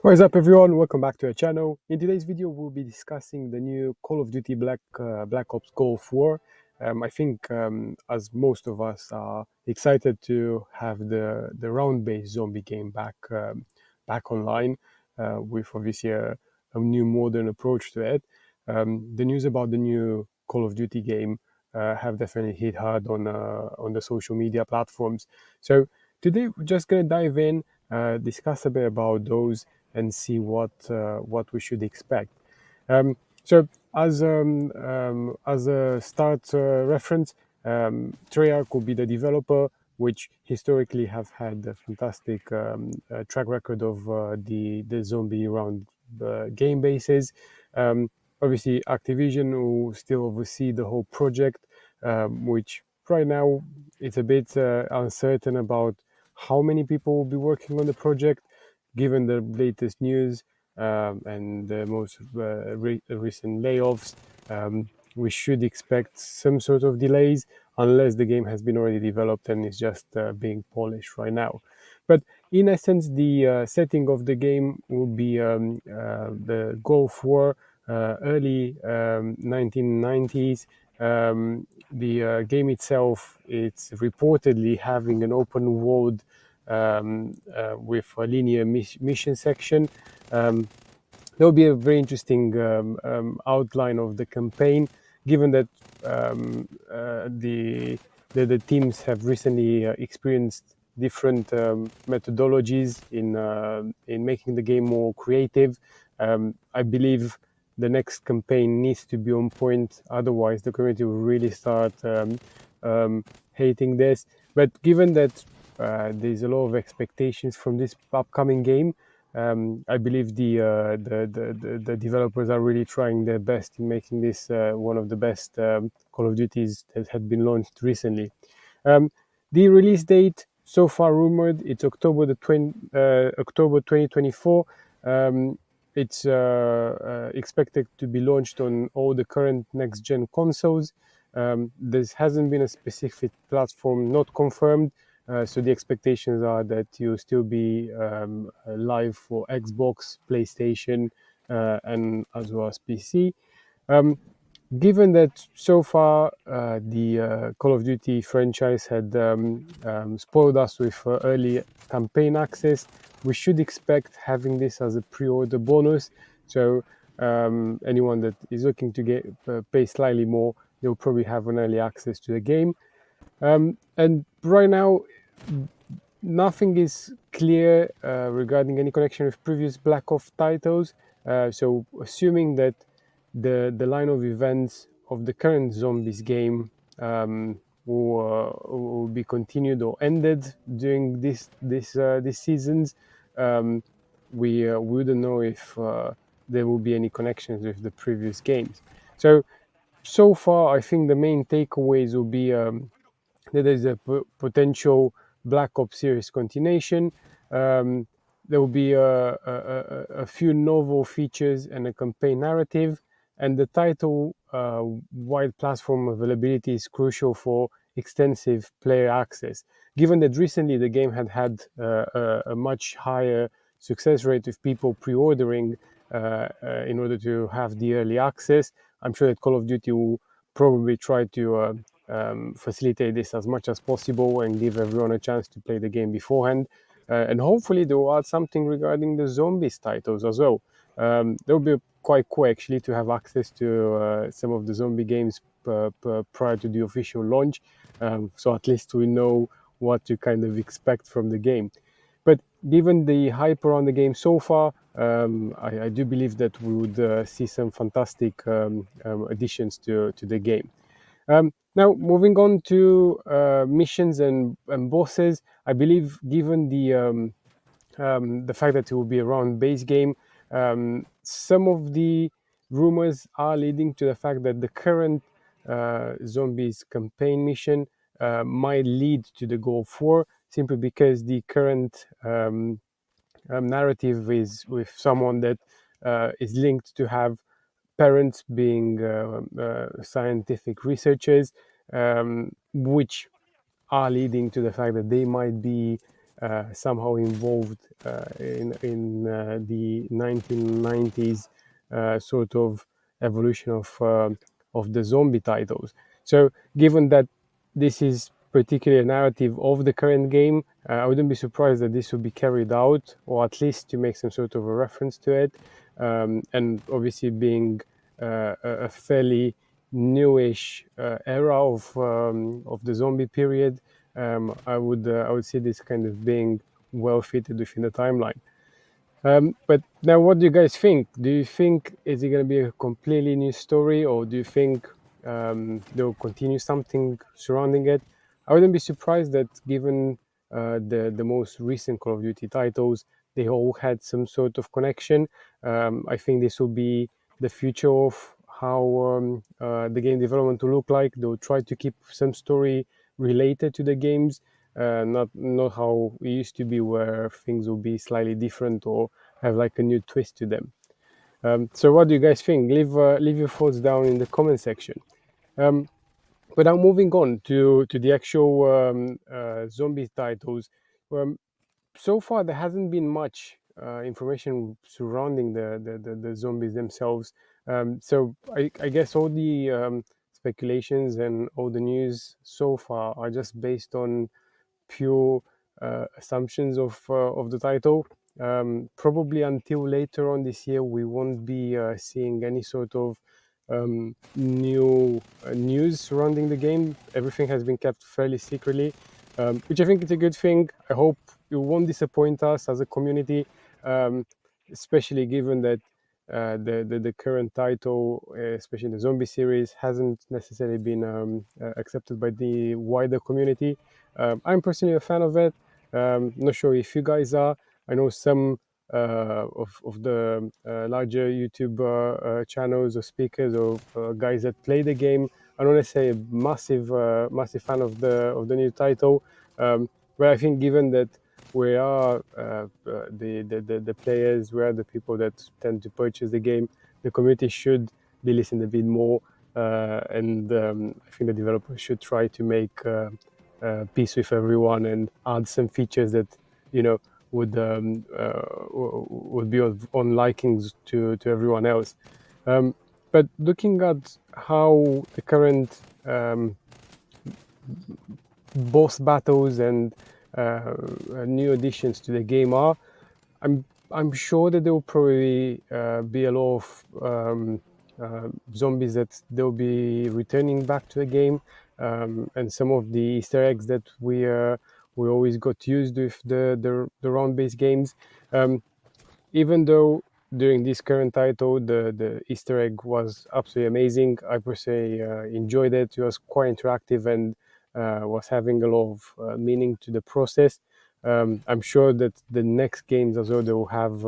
What is up, everyone? Welcome back to our channel. In today's video, we'll be discussing the new Call of Duty Black Ops Gulf War. I think, as most of us are excited to have the round-based zombie game back online, with obviously a new modern approach to it. The news about the new Call of Duty game have definitely hit hard on the social media platforms. So today, we're just gonna dive in, discuss a bit about those and see what we should expect. So as a start reference, Treyarch will be the developer, which historically have had a fantastic track record of the zombie round game bases. Obviously, Activision will still oversee the whole project, which right now it's a bit uncertain about how many people will be working on the project given the latest news and the most recent layoffs. We should expect some sort of delays unless the game has been already developed and is just being polished right now. But in essence, the setting of the game will be the Gulf War, early 1990s. The game itself, it's reportedly having an open world with a linear mission section. Um, there will be a very interesting outline of the campaign, given that the teams have recently experienced different methodologies in making the game more creative. I believe the next campaign needs to be on point, otherwise the community will really start hating this. But given that there's a lot of expectations from this upcoming game, I believe the developers are really trying their best in making this one of the best Call of Duties that had been launched recently. Um, the release date so far rumored it's October 2024. It's expected to be launched on all the current next gen consoles. There hasn't been a specific platform not confirmed, so the expectations are that you'll still be live for Xbox, PlayStation, and as well as PC. Um, Given that so far the Call of Duty franchise had spoiled us with early campaign access, we should expect having this as a pre-order bonus. So anyone that is looking to get pay slightly more, they'll probably have an early access to the game. And right now, nothing is clear regarding any connection with previous Black Ops titles. So, assuming that the line of events of the current Zombies game will be continued or ended during this seasons, um, we wouldn't know if there will be any connections with the previous games. So far, I think the main takeaways will be that there's a potential Black Ops series continuation. Um, there will be a few novel features and a campaign narrative, and the title wide platform availability is crucial for extensive player access. Given that recently the game had a much higher success rate with people pre-ordering in order to have the early access, I'm sure that Call of Duty will probably try to facilitate this as much as possible and give everyone a chance to play the game beforehand. And hopefully they will add something regarding the zombies titles as well. That would be quite cool actually to have access to some of the zombie games prior to the official launch. So at least we know what to kind of expect from the game. But given the hype around the game so far, I do believe that we would see some fantastic additions to the game. Now, moving on to missions and bosses, I believe given the fact that it will be a round-based game, some of the rumors are leading to the fact that the current zombies campaign mission might lead to the Goal 4 simply because the current narrative is with someone that is linked to have parents being scientific researchers, which are leading to the fact that they might be somehow involved in the 1990s sort of evolution of the zombie titles. So, given that this is particularly a narrative of the current game, I wouldn't be surprised that this would be carried out, or at least to make some sort of a reference to it. And obviously, being a fairly newish era of the zombie period, I would see this kind of being well fitted within the timeline. But now, what do you guys think? Do you think is it going to be a completely new story, or do you think they'll continue something surrounding it? I wouldn't be surprised that, given the most recent Call of Duty titles, they all had some sort of connection. I think this will be the future of how the game development will look like. They'll try to keep some story related to the games, not how it used to be, where things will be slightly different or have like a new twist to them. So, what do you guys think? Leave your thoughts down in the comment section. Um, but now moving on to the actual zombie titles. Um, so far, there hasn't been much information surrounding the zombies themselves. So I guess all the speculations and all the news so far are just based on pure assumptions of the title. Probably until later on this year, we won't be seeing any sort of new news surrounding the game. Everything has been kept fairly secretly, which I think is a good thing. I hope it won't disappoint us as a community, especially given that the current title, especially the zombie series, hasn't necessarily been accepted by the wider community. I'm personally a fan of it. Not sure if you guys are. I know some of the larger YouTube channels or speakers or guys that play the game. I'm not necessarily a massive fan of the new title, but I think given that we are the players, we are the people that tend to purchase the game, the community should be listened a bit more, and I think the developers should try to make peace with everyone and add some features that would be on likings to everyone else. But looking at how the current boss battles and new additions to the game are, I'm sure that there will probably be a lot of zombies that they'll be returning back to the game, and some of the Easter eggs that we always got used with the round-based games. Even though during this current title the Easter egg was absolutely amazing, I personally enjoyed it. It was quite interactive and was having a lot of meaning to the process. I'm sure that the next games as well, they will have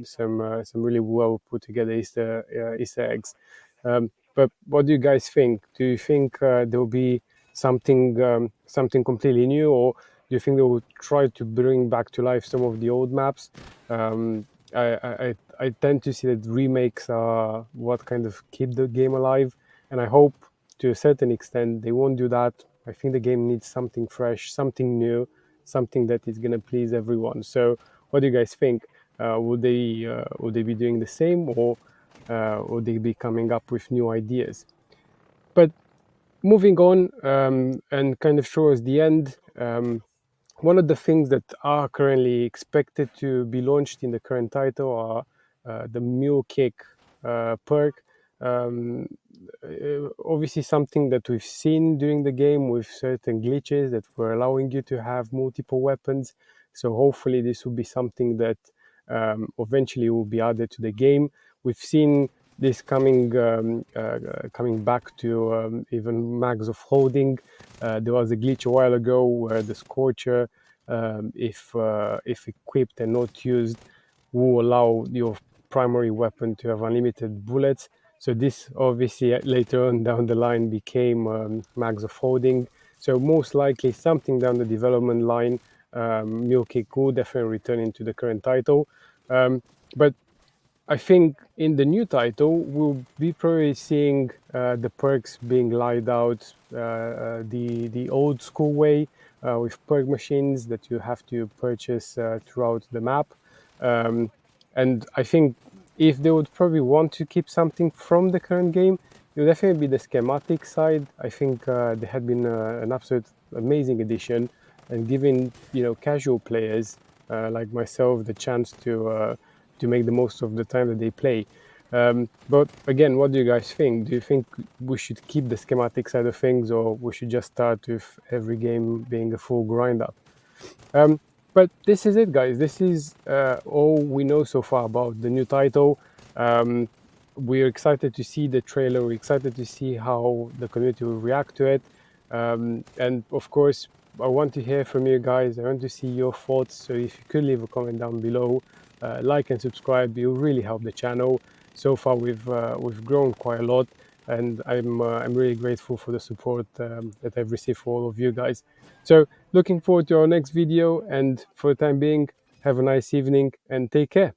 some really well put together Easter eggs. But what do you guys think? Do you think there will be something completely new, or do you think they will try to bring back to life some of the old maps? I tend to see that remakes are what kind of keep the game alive, and I hope to a certain extent they won't do that. I think the game needs something fresh, something new, something that is going to please everyone. So, what do you guys think? Would they be doing the same, or would they be coming up with new ideas? But moving on, and kind of towards the end, one of the things that are currently expected to be launched in the current title are the Mule Kick perk. Obviously something that we've seen during the game with certain glitches that were allowing you to have multiple weapons. So hopefully this will be something that eventually will be added to the game. We've seen this coming back to even mags of holding. There was a glitch a while ago where the Scorcher, if equipped and not used, will allow your primary weapon to have unlimited bullets. So this obviously later on down the line became mags of holding. So most likely something down the development line, Mule Kick will definitely return into the current title. But I think in the new title, we'll be probably seeing the perks being laid out the old school way, with perk machines that you have to purchase throughout the map. And I think if they would probably want to keep something from the current game, it would definitely be the schematic side. I think they had been an absolute amazing addition, and giving casual players like myself the chance to make the most of the time that they play. But again, what do you guys think? Do you think we should keep the schematic side of things, or we should just start with every game being a full grind up? But this is it, guys. This is all we know so far about the new title. We're excited to see the trailer. We're excited to see how the community will react to it. And of course, I want to hear from you guys. I want to see your thoughts. So if you could leave a comment down below, like and subscribe, it will really help the channel. So far, we've grown quite a lot, and I'm really grateful for the support that I've received for all of you guys. So looking forward to our next video, and for the time being, have a nice evening and take care.